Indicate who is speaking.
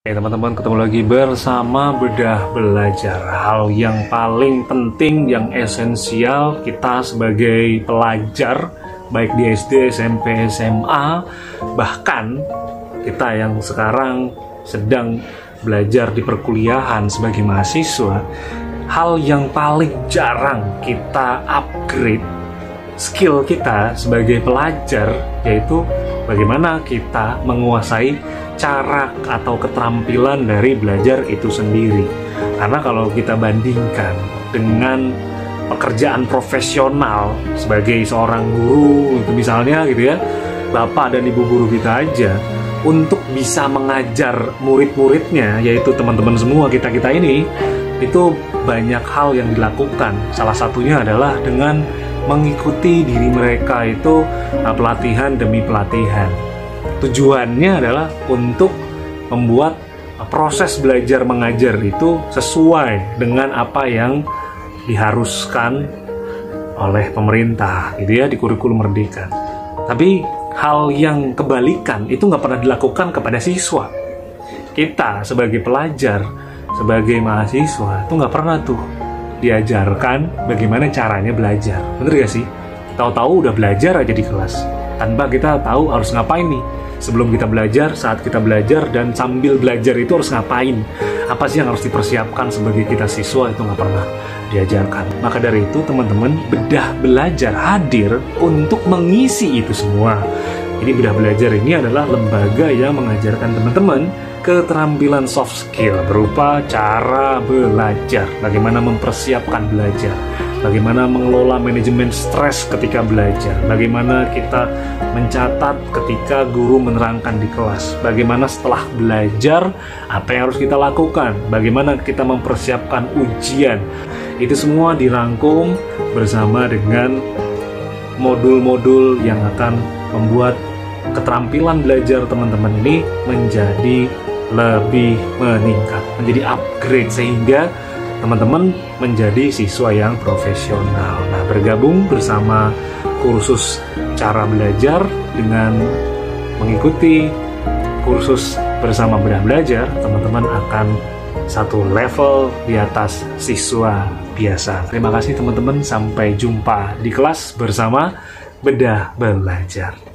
Speaker 1: Oke teman-teman, ketemu lagi bersama Bedah Belajar. Hal yang paling penting, yang esensial kita sebagai pelajar, baik di SD, SMP, SMA, bahkan kita yang sekarang sedang belajar di perkuliahan sebagai mahasiswa, hal yang paling jarang kita upgrade skill kita sebagai pelajar, yaitu bagaimana kita menguasai cara atau keterampilan dari belajar itu sendiri. Karena kalau kita bandingkan dengan pekerjaan profesional sebagai seorang guru, itu misalnya gitu ya, bapak dan ibu guru kita aja, untuk bisa mengajar murid-muridnya, yaitu teman-teman semua kita-kita ini, itu banyak hal yang dilakukan. Salah satunya adalah dengan mengikuti diri mereka itu pelatihan demi pelatihan. Tujuannya adalah untuk membuat proses belajar mengajar itu sesuai dengan apa yang diharuskan oleh pemerintah, gitu ya, di kurikulum Merdeka. Tapi hal yang kebalikan itu nggak pernah dilakukan kepada siswa. Kita sebagai pelajar, sebagai mahasiswa itu nggak pernah tuh diajarkan bagaimana caranya belajar. Bener gak sih? Tahu-tahu udah belajar aja di kelas tanpa kita tahu harus ngapain nih sebelum kita belajar, saat kita belajar, dan sambil belajar itu harus ngapain, apa sih yang harus dipersiapkan sebagai kita siswa, itu nggak pernah diajarkan. Maka dari itu teman-teman, Bedah Belajar hadir untuk mengisi itu semua. Jadi Bedah Belajar ini adalah lembaga yang mengajarkan teman-teman keterampilan soft skill berupa cara belajar, bagaimana mempersiapkan belajar, bagaimana mengelola manajemen stres ketika belajar, bagaimana kita mencatat ketika guru menerangkan di kelas, bagaimana setelah belajar apa yang harus kita lakukan, bagaimana kita mempersiapkan ujian. Itu semua dirangkum bersama dengan modul-modul yang akan membuat keterampilan belajar teman-teman ini menjadi lebih meningkat, menjadi upgrade, sehingga teman-teman menjadi siswa yang profesional. Nah, bergabung bersama kursus cara belajar dengan mengikuti kursus bersama Bedah Belajar, teman-teman akan satu level di atas siswa biasa. Terima kasih teman-teman, sampai jumpa di kelas bersama Bedah Belajar.